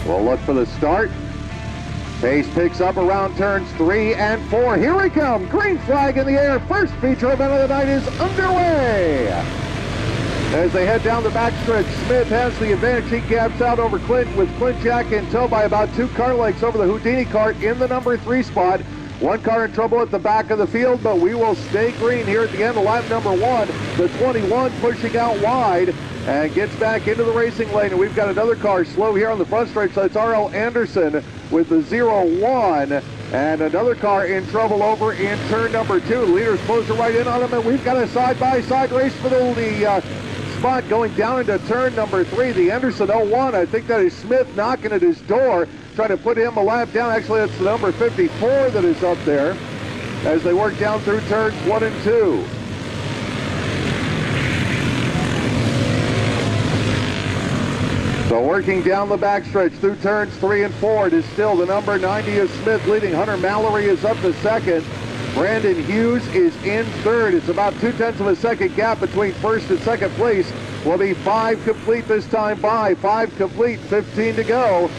We'll look for the start. Pace picks up around turns 3 and 4. Here we come. Green flag in the air. First feature event of the night is underway. As they head down the backstretch, Smith has the advantage. He gaps out over Clint with Clint Jack in tow by about 2 car lengths over the Houdini cart in the number 3 spot. One car in trouble at the back of the field, but we will stay green here at the end of lap number 1. The 21 pushing out wide and gets back into the racing lane. And we've got another car slow here on the front stretch. That's R.L. Anderson with the 0-1. And another car in trouble over in turn number 2. Leaders closing right in on him, and we've got a side-by-side race for the spot going down into turn number 3. The Anderson 0-1, I think that is Smith knocking at his door, trying to put him a lap down. Actually, it's the number 54 that is up there as they work down through turns 1 and 2. So working down the backstretch through turns 3 and 4, it is still the number 90 is Smith leading. Hunter Mallory is up to second. Brandon Hughes is in third. It's about 0.2 of a second gap between first and second place. Will be 5 complete this time by. 5 complete, 15 to go.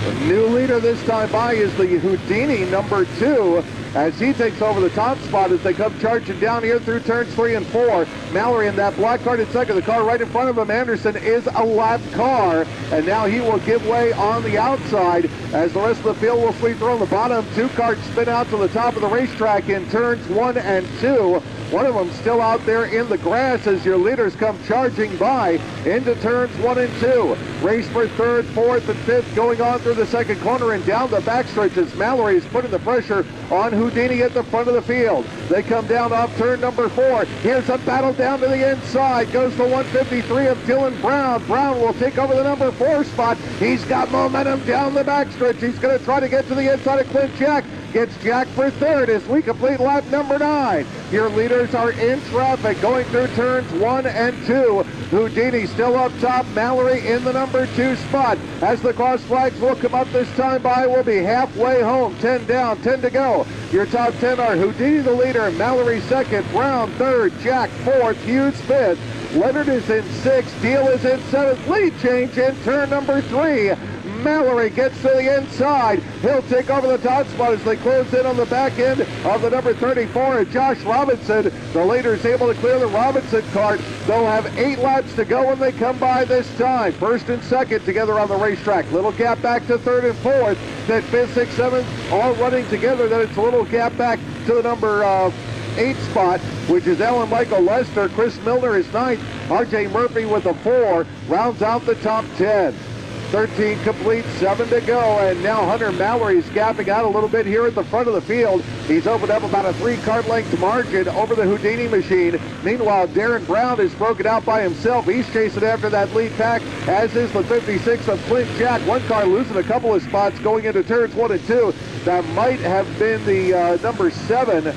The new leader this time by is the Houdini number 2 as he takes over the top spot as they come charging down here through turns 3 and 4. Mallory in that black car in second. The car right in front of him, Anderson, is a lap car, and now he will give way on the outside as the rest of the field will sweep through on the bottom. 2 cars spin out to the top of the racetrack in turns 1 and 2. One of them still out there in the grass as your leaders come charging by into turns 1 and 2. Race for third, fourth, and fifth going on through the second corner and down the backstretch as Mallory is putting the pressure on Houdini at the front of the field. They come down off turn number 4. Here's a battle down to the inside. Goes to 153 of Dylan Brown. Brown will take over the number 4 spot. He's got momentum down the backstretch. He's going to try to get to the inside of Clint Jack. Gets Jack for third as we complete lap number 9. Your leaders are in traffic going through turns 1 and 2. Houdini still up top. Mallory in the number 2 spot. As the cross flags will come up this time by, we'll be halfway home. 10 down, 10 to go. Your top 10 are Houdini the leader, Mallory second, Brown third, Jack fourth, Hughes fifth. Leonard is in 6th, Deal is in 7th. Lead change in turn number 3. Mallory gets to the inside. He'll take over the top spot as they close in on the back end of the number 34. Josh Robinson, the leader, is able to clear the Robinson cart. They'll have 8 laps to go when they come by this time. First and second together on the racetrack. Little gap back to third and fourth. Then 5th, 6th, 7th, all running together. Then it's a little gap back to the number 8 spot, which is Alan Michael Lester. Chris Milner is 9th. R.J. Murphy with a 4 rounds out the top 10. 13 complete, 7 to go, and now Hunter Mallory is gapping out a little bit here at the front of the field. He's opened up about a 3-car length margin over the Houdini machine. Meanwhile, Darren Brown is broken out by himself. He's chasing after that lead pack, as is the 56 of Clint Jack. One car losing a couple of spots going into turns 1 and 2. That might have been the number 7.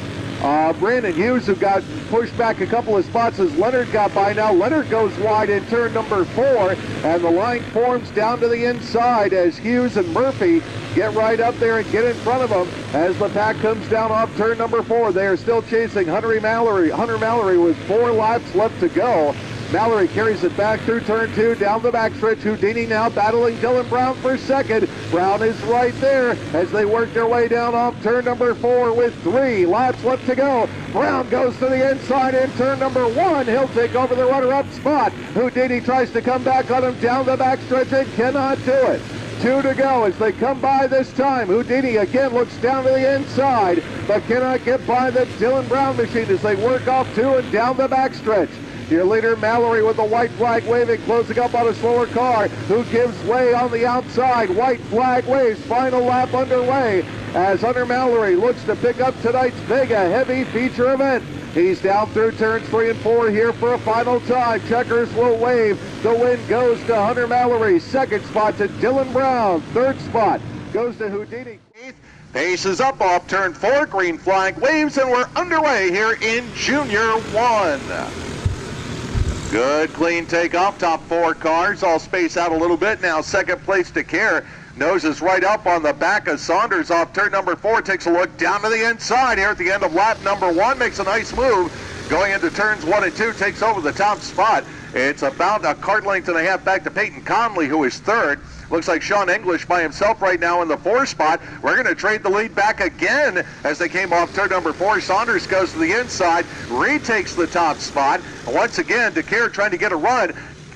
Brandon Hughes, who got pushed back a couple of spots as Leonard got by. Now Leonard goes wide in turn number 4, and the line forms down to the inside as Hughes and Murphy get right up there and get in front of them as the pack comes down off turn number 4. They are still chasing Hunter Mallory with 4 laps left to go. Mallory carries it back through turn 2, down the backstretch. Houdini now battling Dylan Brown for second. Brown is right there as they work their way down off turn number 4 with 3 laps left to go. Brown goes to the inside in turn number 1. He'll take over the runner-up spot. Houdini tries to come back on him down the backstretch and cannot do it. 2 to go as they come by this time. Houdini again looks down to the inside, but cannot get by the Dylan Brown machine as they work off 2 and down the backstretch. Your leader, Mallory, with the white flag waving, closing up on a slower car, who gives way on the outside. White flag waves, final lap underway, as Hunter Mallory looks to pick up tonight's Vega Heavy feature event. He's down through turns 3 and 4 here for a final time. Checkers will wave. The win goes to Hunter Mallory. Second spot to Dylan Brown. Third spot goes to Houdini. Pace is up off turn 4. Green flag waves, and we're underway here in Junior 1. Good clean takeoff. Top 4 cars all space out a little bit. Now second place to Care. Noses right up on the back of Saunders off turn number 4. Takes a look down to the inside here at the end of lap number 1. Makes a nice move. going into turns 1 and 2, takes over the top spot. It's about a kart length and a half back to Peyton Conley, who is third. Looks like Sean English by himself right now in the 4 spot. We're going to trade the lead back again as they came off turn number 4. Saunders goes to the inside, retakes the top spot. Once again, DeCare trying to get a run.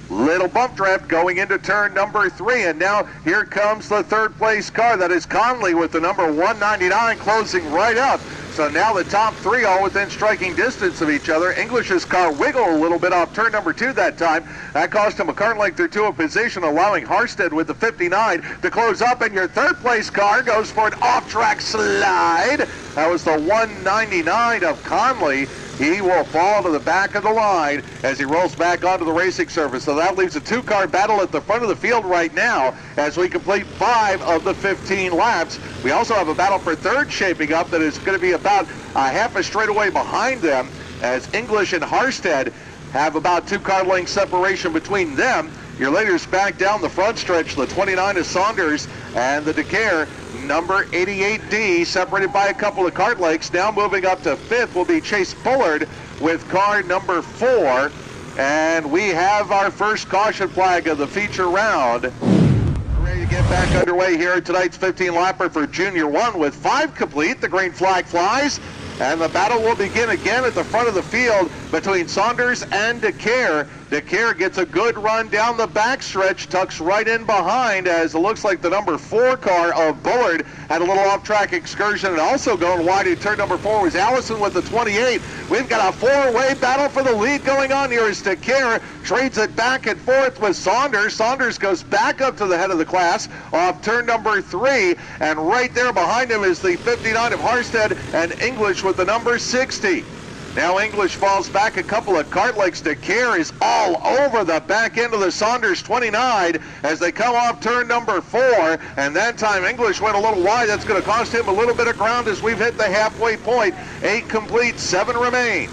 Little bump draft going into turn number 3, and now here comes the third place car. That is Conley with the number 199 closing right up. So now the top 3 all within striking distance of each other. English's car wiggled a little bit off turn number 2 that time. That cost him a kart length or 2 of position, allowing Harstead with the 59 to close up, and your third place car goes for an off-track slide. That was the 199 of Conley. He will fall to the back of the line as he rolls back onto the racing surface. So that leaves a 2-car battle at the front of the field right now as we complete 5 of the 15 laps. We also have a battle for third shaping up that is going to be about a half a straightaway behind them, as English and Harstead have about 2-car length separation between them. Your leaders back down the front stretch, the 29 is Saunders, and the DeCare number 88D, separated by a couple of kart lengths. Now moving up to 5th will be Chase Bullard with car number 4. And we have our first caution flag of the feature round. We're ready to get back underway here at tonight's 15-lapper for Junior 1 with 5 complete. The green flag flies, and the battle will begin again at the front of the field between Saunders and DeCare. DeCare gets a good run down the backstretch, tucks right in behind as it looks like the number 4 car of Bullard had a little off-track excursion, and also going wide in turn number 4 was Allison with the 28. We've got a 4-way battle for the lead going on here as DeCare trades it back and forth with Saunders. Saunders goes back up to the head of the class off turn number 3, and right there behind him is the 59 of Harstead and English with the number 60. Now English falls back a couple of kart lengths. DeCare is all over the back end of the Saunders 29 as they come off turn number 4, and that time English went a little wide. That's going to cost him a little bit of ground as we've hit the halfway point. 8 complete, 7 remain.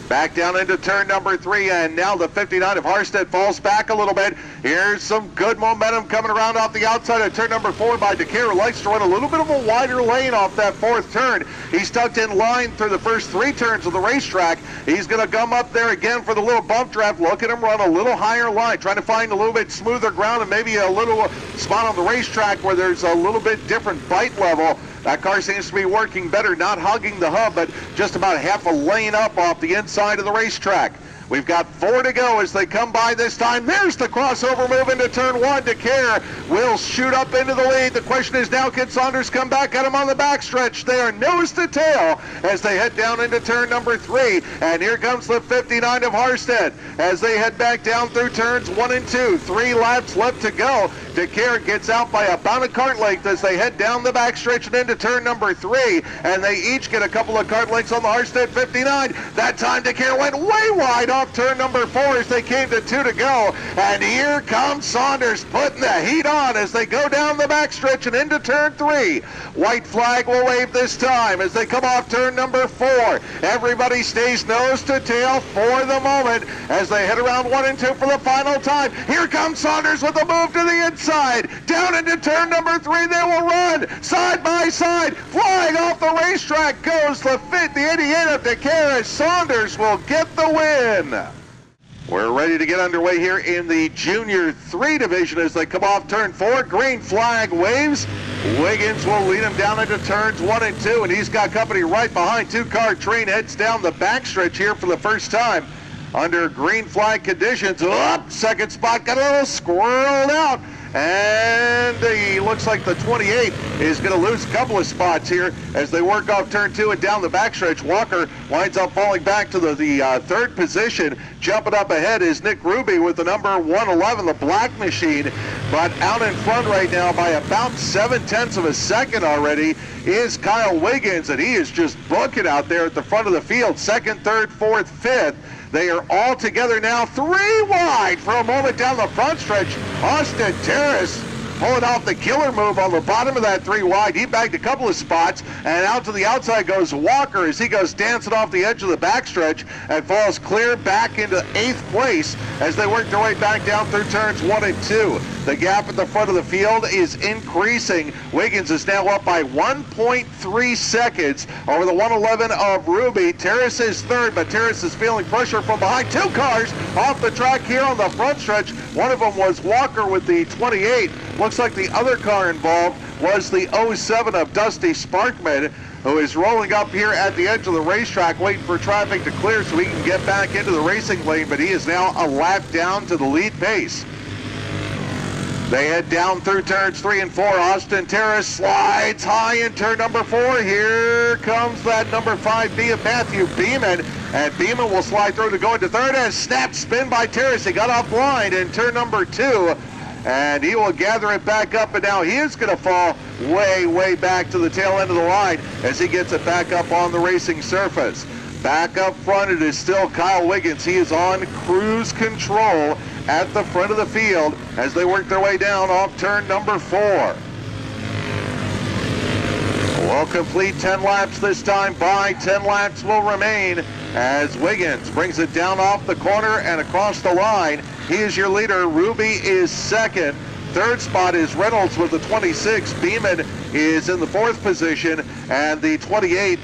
Back down into turn number 3, and now the 59 of Harstead falls back a little bit. Here's some good momentum coming around off the outside of turn number 4 by DeCare, who likes to run a little bit of a wider lane off that 4th turn. He's tucked in line through the first 3 turns of the racetrack. He's going to come up there again for the little bump draft. Look at him run a little higher line, trying to find a little bit smoother ground and maybe a little spot on the racetrack where there's a little bit different bite level. That car seems to be working better, not hugging the hub, but just about half a lane up off the inside of the racetrack. We've got 4 to go as they come by this time. There's the crossover move into turn 1. DeCare will shoot up into the lead. The question is now, can Saunders come back at him on the backstretch? They are nose to tail as they head down into turn number 3. And here comes the 59 of Harstead as they head back down through turns 1 and 2. 3 laps left to go. DeCare gets out by about a kart length as they head down the backstretch and into turn number 3. And they each get a couple of kart lengths on the Harstead 59. That time DeCare went way wide off turn number 4 as they came to 2 to go. And here comes Saunders putting the heat on as they go down the backstretch and into turn 3. White flag will wave this time as they come off turn number 4. Everybody stays nose to tail for the moment as they head around 1 and 2 for the final time. Here comes Saunders with a move to the inside. Down into turn number 3 they will run side by side. Flying off the racetrack goes the 88 of DeCare as Saunders will get the win. We're ready to get underway here in the Junior 3 division as they come off turn 4. Green flag waves. Wiggins will lead him down into turns 1 and 2, and he's got company right behind. 2-car train heads down the backstretch here for the first time under green flag conditions. Second spot got a little squirreled out, and he looks like the 28 is going to lose a couple of spots here as they work off turn 2 and down the backstretch. Walker winds up falling back to the 3rd position. Jumping up ahead is Nick Ruby with the number 111, the black machine. But out in front right now by about 7/10 of a second already is Kyle Wiggins, and he is just booking out there at the front of the field. 2nd, 3rd, 4th, 5th. They are all together now, 3 wide for a moment down the front stretch. Austin Terrace pulling off the killer move on the bottom of that 3 wide. He bagged a couple of spots, and out to the outside goes Walker as he goes dancing off the edge of the backstretch and falls clear back into 8th place as they work their way back down through turns 1 and 2. The gap at the front of the field is increasing. Wiggins is now up by 1.3 seconds over the 111 of Ruby. Terrace is third, but Terrace is feeling pressure from behind. 2 cars off the track here on the front stretch. One of them was Walker with the 28. Looks like the other car involved was the 07 of Dusty Sparkman, who is rolling up here at the edge of the racetrack waiting for traffic to clear so he can get back into the racing lane, but he is now a lap down to the lead pace. They head down through turns 3 and 4. Austin Terrace slides high in turn number 4. Here comes that number 5 B of Matthew Beeman. And Beeman will slide through to go into third and snap spin by Terrace. He got off line in turn number 2. And he will gather it back up, and now he is going to fall way, way back to the tail end of the line as he gets it back up on the racing surface. Back up front, it is still Kyle Wiggins. He is on cruise control at the front of the field as they work their way down off turn number 4. Will complete 10 laps this time. By 10 laps will remain as Wiggins brings it down off the corner and across the line. He is your leader. Ruby is second. Third spot is Reynolds with the 26. Beeman is in the 4th position, and the 28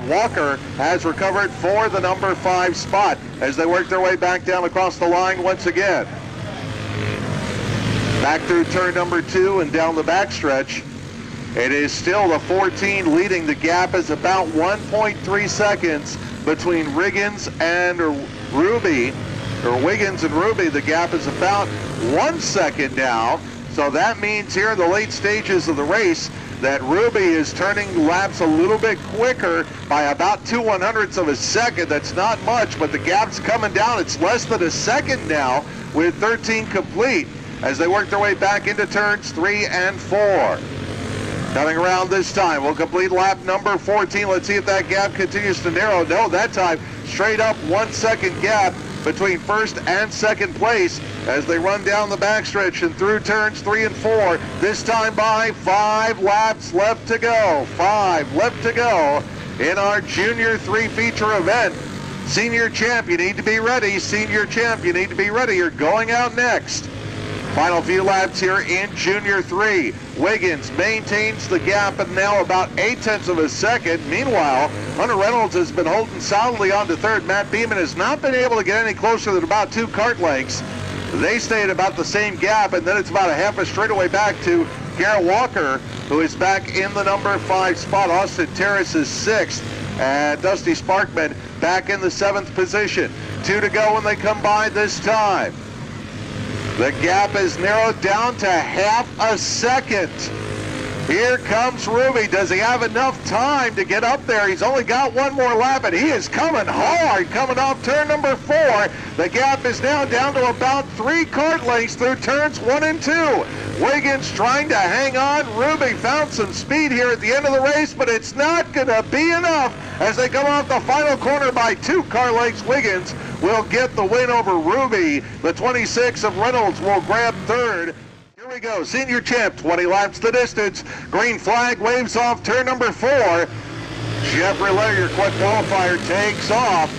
Walker has recovered for the number 5 spot as they work their way back down across the line once again. Back through turn number 2 and down the backstretch. It is still the 14 leading. The gap is about 1.3 seconds between Wiggins and Ruby. The gap is about 1 second now. So that means here in the late stages of the race that Ruby is turning laps a little bit quicker by about 2/100ths of a second. That's not much, but the gap's coming down. It's less than a second now with 13 complete as they work their way back into turns 3 and 4. Coming around this time, we'll complete lap number 14. Let's see if that gap continues to narrow. No, that time straight up 1 second gap between first and second place as they run down the backstretch and through turns 3 and 4. This time by 5 laps left to go. 5 left to go in our Junior 3 feature event. Senior champ, you need to be ready. Senior champ, you need to be ready. You're going out next. Final few laps here in Junior 3. Wiggins maintains the gap at now about 0.8 of a second. Meanwhile, Hunter Reynolds has been holding solidly on to third. Matt Beeman has not been able to get any closer than about 2 kart lengths. They stay at about the same gap, and then it's about a half a straightaway back to Garrett Walker, who is back in the number 5 spot. Austin Terrace is 6th, and Dusty Sparkman back in the 7th position. 2 to go when they come by this time. The gap is narrowed down to half a second. Here comes Ruby. Does he have enough time to get up there? He's only got 1 more lap, and he is coming hard, coming off turn number 4. The gap is now down to about 3 kart lengths through turns 1 and 2. Wiggins trying to hang on. Ruby found some speed here at the end of the race, but it's not going to be enough as they come off the final corner by 2 car lengths. Wiggins will get the win over Ruby. The 26 of Reynolds will grab third. Here we go, senior champ, 20 laps the distance. Green flag waves off turn number 4. Jeffrey Lair, your quick qualifier, takes off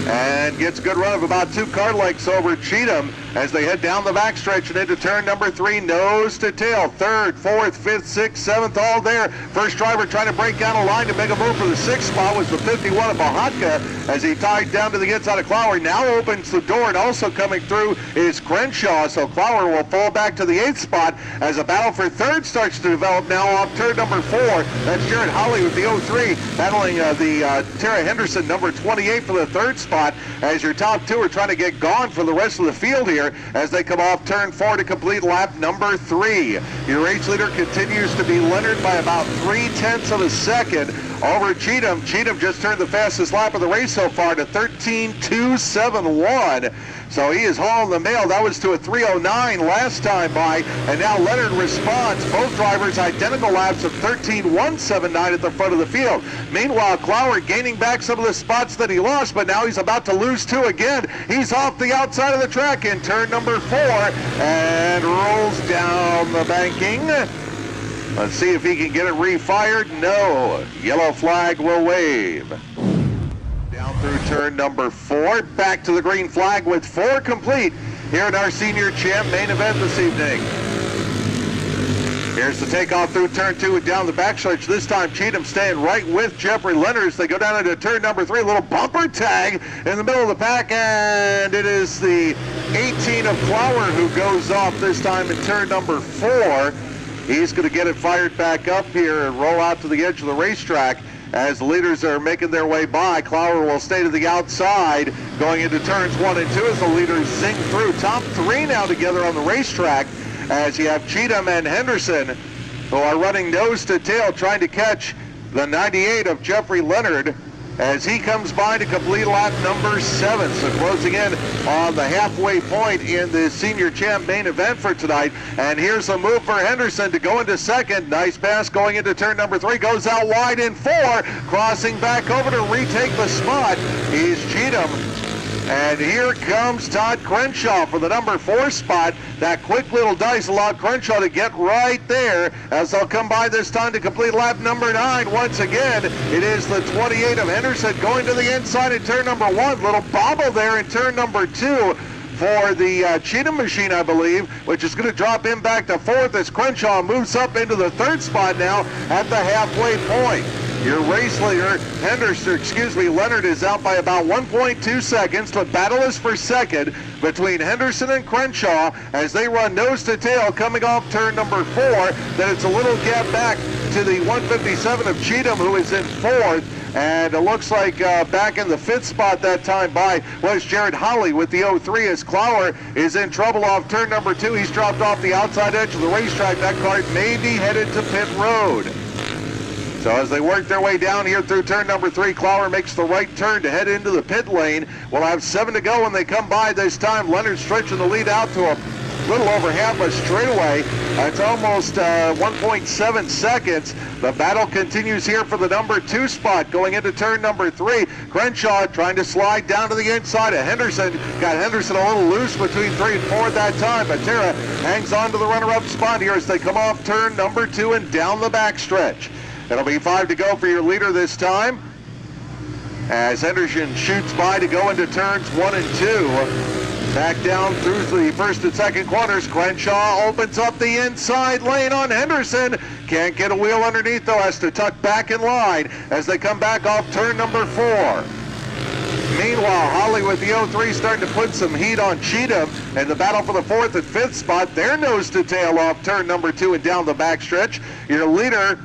and gets a good run of about 2 car lengths over Cheatham as they head down the backstretch and into turn number 3, nose to tail. 3rd, 4th, 5th, 6th, 7th, all there. First driver trying to break down a line to make a move for the 6th spot was the 51 of Bahatka as he tied down to the inside of Clower. Now opens the door, and also coming through is Crenshaw, so Clower will fall back to the 8th spot as a battle for 3rd starts to develop now off turn number 4. That's Jared Holly with the 03 battling the Tara Henderson, number 28 for the 3rd spot, as your top 2 are trying to get gone for the rest of the field here as they come off turn 4 to complete lap number 3. Your race leader continues to be Leonard by about 0.3 of a second over Cheatham. Cheatham just turned the fastest lap of the race so far to 13.271. So he is hauling the mail. That was to a 3:09 last time by, and now Leonard responds. Both drivers identical laps of 13.179 at the front of the field. Meanwhile, Clower gaining back some of the spots that he lost, but now he's about to lose two again. He's off the outside of the track in turn number 4 and rolls down the banking. Let's see if he can get it refired. No. Yellow flag will wave. Down through turn number 4, back to the green flag with 4 complete here in our senior champ main event this evening. Here's the takeoff through turn 2 and down the backstretch. This time Cheatham staying right with Jeffrey Leonard. They go down into turn number 3, a little bumper tag in the middle of the pack, and it is the 18 of Clower who goes off this time in turn number 4. He's going to get it fired back up here and roll out to the edge of the racetrack. As the leaders are making their way by, Clower will stay to the outside going into turns 1 and 2 as the leaders zing through. Top 3 now together on the racetrack as you have Cheatham and Henderson who are running nose to tail trying to catch the 98 of Jeffrey Leonard as he comes by to complete lap number 7. So closing in on the halfway point in the senior champ main event for tonight. And here's a move for Henderson to go into second. Nice pass going into turn number 3. Goes out wide in 4. Crossing back over to retake the spot. He's Cheatham. And here comes Todd Crenshaw for the number 4 spot. That quick little dice allowed Crenshaw to get right there as they'll come by this time to complete lap number 9. Once again, it is the 28 of Henderson going to the inside in turn number 1. Little bobble there in turn number 2 for the Cheatham machine, I believe, which is going to drop him back to 4th as Crenshaw moves up into the 3rd spot now at the halfway point. Your race leader, Leonard is out by about 1.2 seconds. The battle is for second between Henderson and Crenshaw as they run nose to tail coming off turn number 4. Then it's a little gap back to the 157 of Cheatham, who is in 4th. And it looks like back in the 5th spot that time by was Jared Holly with the 03 as Clower is in trouble off turn number 2. He's dropped off the outside edge of the racetrack. That car may be headed to pit road. So as they work their way down here through turn number 3, Clower makes the right turn to head into the pit lane. We'll have 7 to go when they come by this time. Leonard stretching the lead out to a little over half a straightaway. It's almost 1.7 seconds. The battle continues here for the number 2 spot going into turn number 3. Crenshaw trying to slide down to the inside of Henderson. Got Henderson a little loose between 3 and 4 at that time, but Terra hangs on to the runner-up spot here as they come off turn number 2 and down the backstretch. It'll be 5 to go for your leader this time as Henderson shoots by to go into turns 1 and 2. Back down through the 1st and 2nd corners. Crenshaw opens up the inside lane on Henderson. Can't get a wheel underneath though, has to tuck back in line as they come back off turn number 4. Meanwhile, Holly with the 03 starting to put some heat on Cheatham and the battle for the 4th and 5th spot. They're nose to tail off turn number 2 and down the backstretch. Your leader,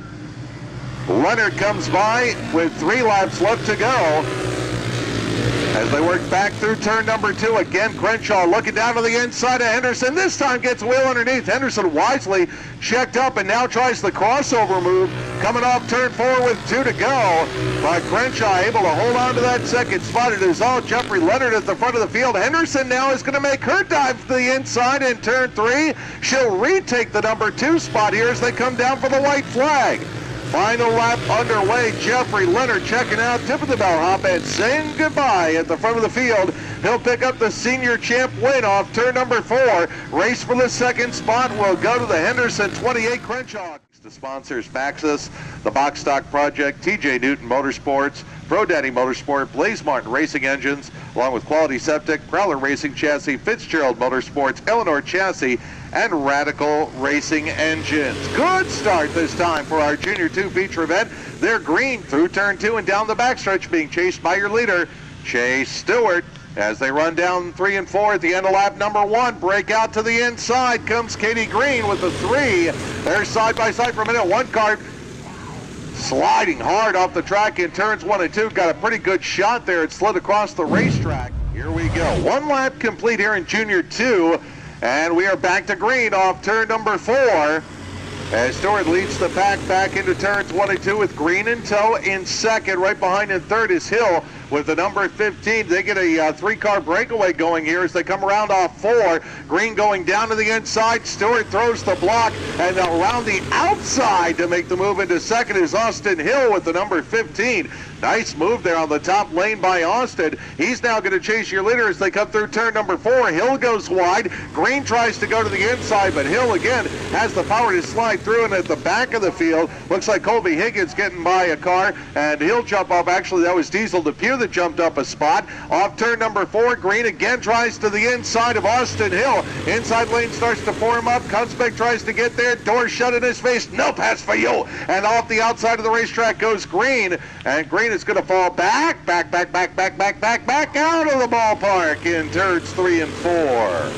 Leonard, comes by with 3 laps left to go. As they work back through turn number 2, again Crenshaw looking down to the inside of Henderson. This time gets a wheel underneath. Henderson wisely checked up and now tries the crossover move. Coming off turn 4 with 2 to go. But Crenshaw able to hold on to that second spot. It is all Jeffrey Leonard at the front of the field. Henderson now is going to make her dive to the inside in turn 3. She'll retake the number 2 spot here as they come down for the white flag. Final lap underway. Jeffrey Leonard checking out, tip of the bellhop, and saying goodbye at the front of the field. He'll pick up the senior champ win off turn number 4. Race for the 2nd spot will go to the Henderson 28 Crenshaw. The sponsors Maxxis, the Box Stock Project, TJ Newton Motorsports, Pro Daddy Motorsport, Blaze Martin Racing Engines, along with Quality Septic, Prowler Racing Chassis, Fitzgerald Motorsports, Eleanor Chassis, and Radical Racing Engines. Good start this time for our Junior 2 feature event. They're green through turn 2 and down the backstretch, being chased by your leader, Chase Stewart. As they run down 3 and 4 at the end of lap number 1, break out to the inside comes Katie Green with the 3. They're side by side for a minute. One car sliding hard off the track in turns 1 and 2. Got a pretty good shot there. It slid across the racetrack. Here we go. 1 lap complete here in Junior 2. And we are back to green off turn number 4. As Stewart leads the pack back into turns 1 and 2 with Green in tow in second. Right behind in third is Hill with the number 15. They get a three-car breakaway going here as they come around off 4. Green going down to the inside. Stewart throws the block, and around the outside to make the move into second is Austin Hill with the number 15. Nice move there on the top lane by Austin. He's now going to chase your leader as they come through turn number 4. Hill goes wide. Green tries to go to the inside, but Hill again has the power to slide through, and at the back of the field, looks like Colby Higgins getting by a car, and he'll jump up. Actually, that was Diesel Depew that jumped up a spot. Off turn number 4, Green again tries to the inside of Austin Hill. Inside lane starts to form up. Kunzbeck tries to get there. Door shut in his face. No pass for you. And off the outside of the racetrack goes Green, and Green is going to fall back out of the ballpark in turns 3 and 4.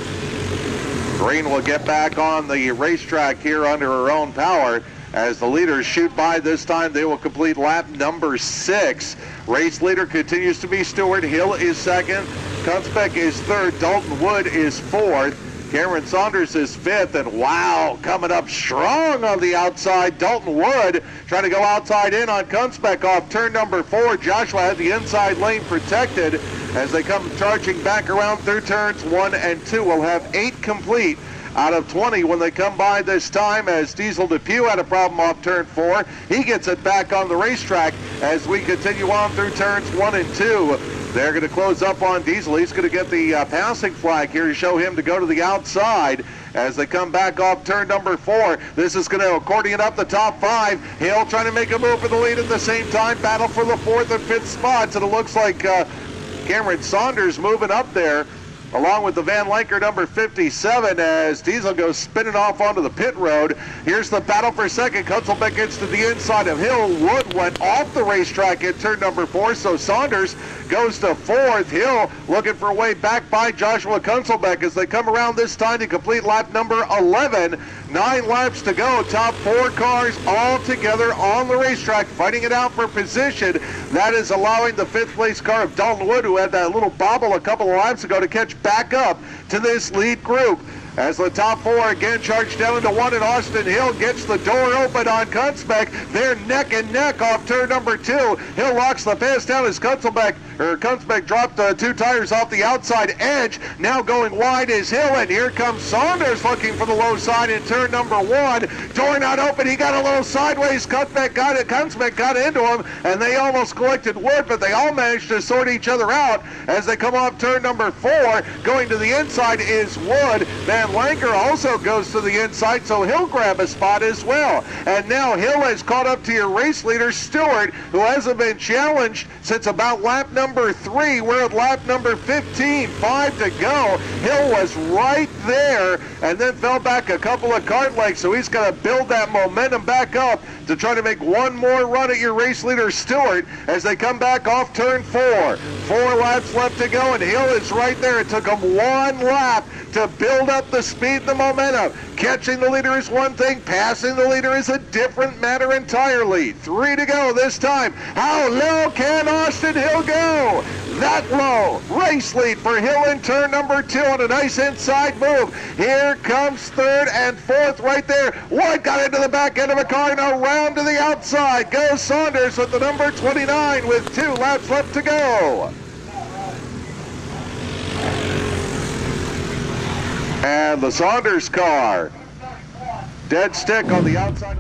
Green will get back on the racetrack here under her own power. As the leaders shoot by this time, they will complete lap number 6. Race leader continues to be Stewart. Hill is second. Kunzbeck is third. Dalton Wood is fourth. Cameron Saunders is fifth, and wow, coming up strong on the outside. Dalton Wood trying to go outside in on Kunzbeck off turn number 4. Joshua had the inside lane protected as they come charging back around through turns 1 and 2. We'll have 8 complete out of 20 when they come by this time, as Diesel Depew had a problem off turn 4. He gets it back on the racetrack as we continue on through turns 1 and 2. They're going to close up on Diesel. He's going to get the passing flag here to show him to go to the outside as they come back off turn number 4. This is going to accordion up the top 5. Hill trying to make a move for the lead at the same time. Battle for the 4th and 5th spots, and it looks like Cameron Saunders moving up there along with the Van Lanker number 57 as Diesel goes spinning off onto the pit road. Here's the battle for second. Kunzelbeck gets to the inside of Hill. Wood went off the racetrack at turn number 4, so Saunders goes to 4th. Hill looking for a way back by Joshua Kunzelbeck as they come around this time to complete lap number 11. 9 laps to go. Top 4 cars all together on the racetrack fighting it out for position. That is allowing the 5th place car of Dalton Wood, who had that little bobble a couple of laps ago, to catch back up to this lead group. As the top 4 again charge down into 1, and Austin Hill gets the door open on Kunzbeck. They're neck and neck off turn number 2. Hill locks the pass down as Kunzbeck dropped 2 tires off the outside edge. Now going wide is Hill, and here comes Saunders looking for the low side in turn number 1. Door not open. He got a little sideways. Kunzbeck got into him, and they almost collected Wood, but they all managed to sort each other out as they come off turn number 4. Going to the inside is Wood. Van Lanker also goes to the inside, so he'll grab a spot as well. And now Hill has caught up to your race leader, Stewart, who hasn't been challenged since about lap number 3. We're at lap number 15, 5 to go. Hill was right there and then fell back a couple of kart lengths, so he's got to build that momentum back up to try to make one more run at your race leader, Stewart, as they come back off turn 4. 4 laps left to go, and Hill is right there. It took him 1 lap to build up the speed and the momentum. Catching the leader is one thing, passing the leader is a different matter entirely. 3 to go this time. How low can Austin Hill go? That low. Race lead for Hill in turn number 2 on a nice inside move. Here comes 3rd and 4th right there. Wood got into the back end of a car, and around to the outside goes Saunders with the number 29 with 2 laps left to go. And the Saunders car, dead stick on the outside.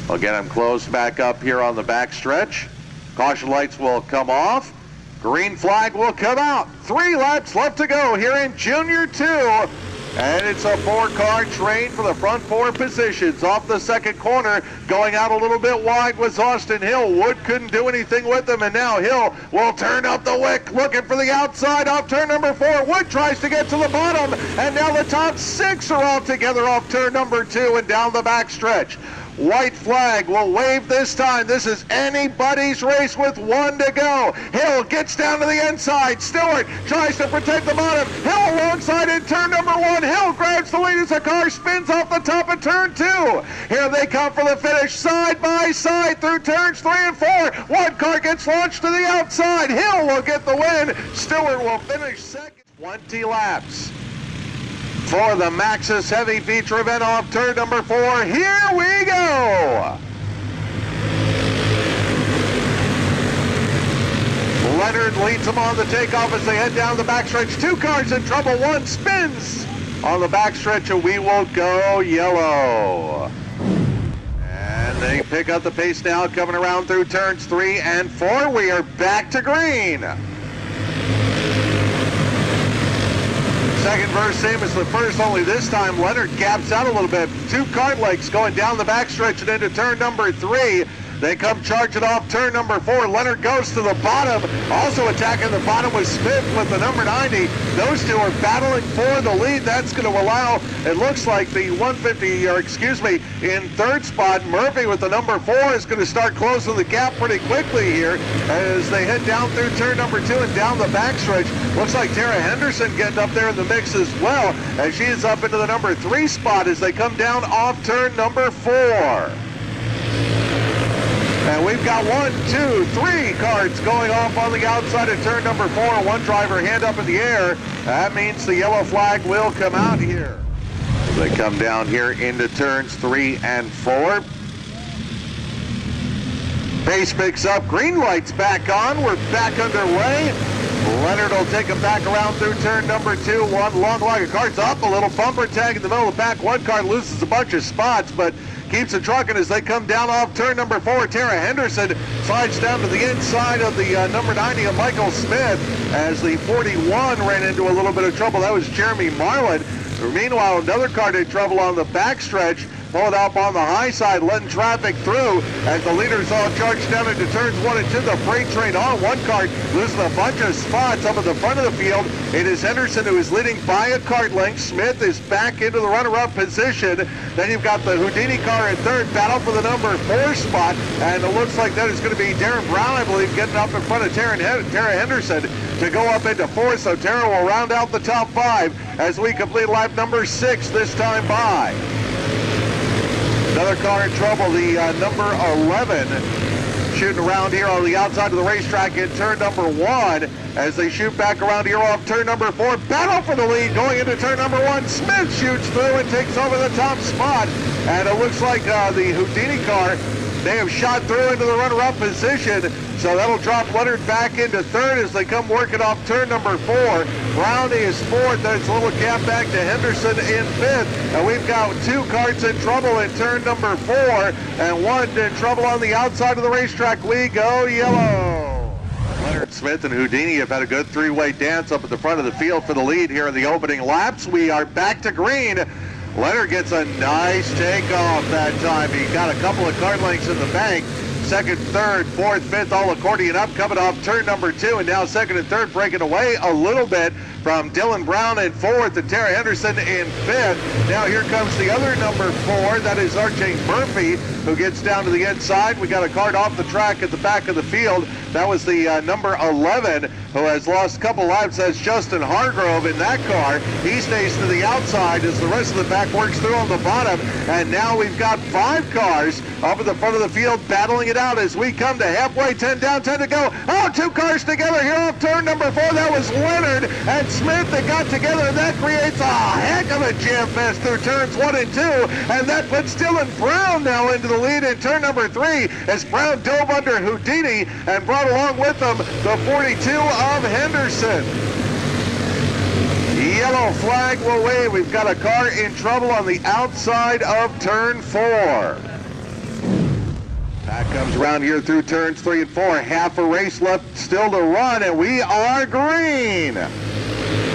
Again, I'm closed back up here on the back stretch. Caution lights will come off. Green flag will come out. 3 laps left to go here in Junior 2. And it's a 4-car train for the front 4 positions. Off the second corner, going out a little bit wide was Austin Hill. Wood couldn't do anything with him, and now Hill will turn up the wick, looking for the outside off turn number 4. Wood tries to get to the bottom, and now the top 6 are all together off turn number 2 and down the back stretch. White flag will wave this time. This is anybody's race with 1 to go. Hill gets down to the inside. Stewart tries to protect the bottom. Hill alongside in turn number 1. Hill grabs the lead as the car spins off the top of turn 2. Here they come for the finish side by side through turns 3 and 4. One car gets launched to the outside. Hill will get the win. Stewart will finish second. 20 laps. for the Maxxis Heavy feature event off turn number 4. Here we go! Leonard leads them on the takeoff as they head down the backstretch. 2 cars in trouble. 1 spins on the backstretch, and we will go yellow. And they pick up the pace now, coming around through turns 3 and 4. We are back to green. Second verse, same as the first, only this time Leonard gaps out a little bit. 2 kart legs going down the backstretch and into turn number 3. They come charging off turn number 4. Leonard goes to the bottom. Also attacking the bottom with Smith with the number 90. Those 2 are battling for the lead. That's going to allow, it looks like the 150, or excuse me, in third spot, Murphy with the number 4 is going to start closing the gap pretty quickly here as they head down through turn number 2 and down the backstretch. Looks like Tara Henderson getting up there in the mix as well as she is up into the number 3 spot as they come down off turn number 4. And we've got 1, 2, 3 carts going off on the outside of turn number 4. 1 driver hand up in the air. That means the yellow flag will come out here. They come down here into turns 3 and 4. Pace picks up. Green light's back on. We're back underway. Leonard will take him back around through turn number 2. 1 long line of carts up. A little bumper tag in the middle of the back. 1 car loses a bunch of spots, but keeps it trucking as they come down off turn number 4. Tara Henderson slides down to the inside of the number 90 of Michael Smith as the 41 ran into a little bit of trouble. That was Jeremy Marlin. Meanwhile, another car in trouble on the backstretch. Pulled up on the high side, letting traffic through as the leaders all charged down into turns 1 and 2. The freight train on 1 car losing a bunch of spots up at the front of the field. It is Henderson who is leading by a kart length. Smith is back into the runner-up position. Then you've got the Houdini car in third, battle for the number 4 spot, and it looks like that is going to be Darren Brown, I believe, getting up in front of Tara Henderson to go up into 4th. So Tara will round out the top 5 as we complete lap number 6 this time by. Another car in trouble, the number 11, shooting around here on the outside of the racetrack in turn number 1 as they shoot back around here off turn number 4. Battle for the lead going into turn number 1. Smith shoots through and takes over the top spot. And it looks like the Houdini car, they have shot through into the runner-up position. So that'll drop Leonard back into 3rd as they come working off turn number 4. Brownie is 4th. There's a little gap back to Henderson in 5th. And we've got 2 carts in trouble in turn number 4 and 1 in trouble on the outside of the racetrack. We go yellow. Leonard, Smith, and Houdini have had a good 3-way dance up at the front of the field for the lead here in the opening laps. We are back to green. Leonard gets a nice takeoff that time. He got a couple of kart lengths in the bank. 2nd, 3rd, 4th, 5th, all accordion up, coming off turn number 2, and now 2nd and 3rd breaking away a little bit from Dylan Brown in 4th and Tara Henderson in 5th. Now here comes the other number 4, that is R.J. Murphy, who gets down to the inside. We got a cart off the track at the back of the field. That was the number 11, who has lost a couple laps. That's Justin Hargrove in that car. He stays to the outside as the rest of the pack works through on the bottom. And now we've got 5 cars up at the front of the field battling it out as we come to halfway, 10 down, 10 to go. Oh, 2 cars together here off turn number 4. That was Leonard and Smith that got together, and that creates a heck of a jam fest through turns 1 and 2. And that puts Dylan Brown now into the lead in turn number 3 as Brown dove under Houdini and brought along with them the 42 of Henderson. Yellow flag will wave. We've got a car in trouble on the outside of turn 4. That comes around here through turns 3 and 4. Half a race left still to run, and we are green.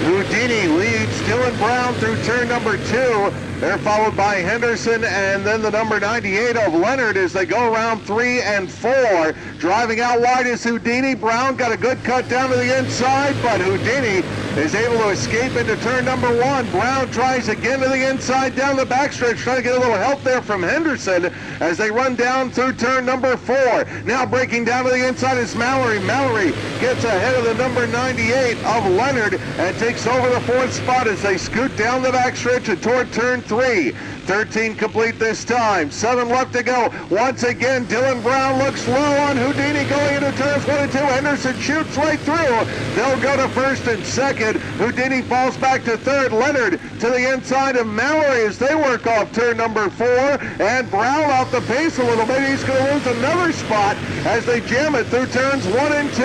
Houdini leads Dylan Brown through turn number 2. They're followed by Henderson and then the number 98 of Leonard as they go around 3 and 4. Driving out wide is Houdini. Brown got a good cut down to the inside, but Houdini is able to escape into turn number 1. Brown tries again to the inside down the backstretch, trying to get a little help there from Henderson as they run down through turn number 4. Now breaking down to the inside is Mallory. Mallory gets ahead of the number 98 of Leonard and takes over the 4th spot as they scoot down the backstretch and toward turn 3. 13 complete this time. 7 left to go. Once again, Dylan Brown looks low on Houdini going into turns 1 and 2. Henderson shoots right through. They'll go to first and second. Houdini falls back to third. Leonard to the inside of Mallory as they work off turn number 4. And Brown off the pace a little bit. He's going to lose another spot as they jam it through turns 1 and 2.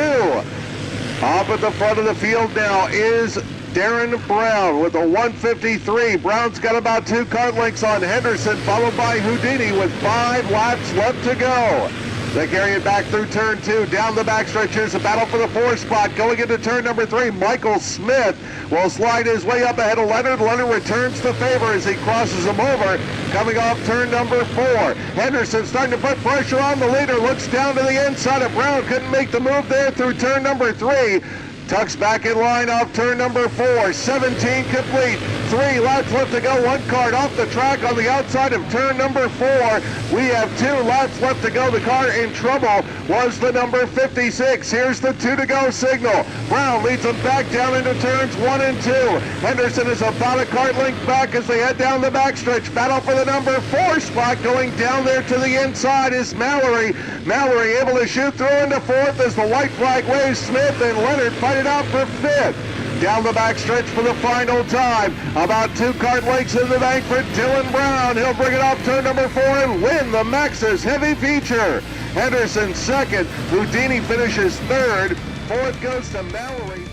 Off at the front of the field now is Darren Brown with a 153. Brown's got about 2 cart lengths on Henderson, followed by Houdini with 5 laps left to go. They carry it back through turn 2. Down the backstretch, here's a battle for the 4 spot. Going into turn number 3, Michael Smith will slide his way up ahead of Leonard. Leonard returns the favor as he crosses him over. Coming off turn number 4. Henderson starting to put pressure on the leader. Looks down to the inside of Brown. Couldn't make the move there through turn number 3. Tucks back in line off turn number 4. 17 complete. 3 laps left to go. 1 cart off the track on the outside of turn number 4. We have 2 laps left to go. The car in trouble was the number 56. Here's the 2 to go signal. Brown leads them back down into turns 1 and 2. Henderson is about a cart length back as they head down the backstretch. Battle for the number 4 spot. Going down there to the inside is Mallory. Mallory able to shoot through into 4th as the white flag waves. Smith and Leonard fight it out for 5th. Down the backstretch for the final time. About 2 cart lengths in the bank for Dylan Brown. He'll bring it off turn number 4 and win the Maxxis Heavy feature. Henderson 2nd. Houdini finishes 3rd. 4th goes to Mallory.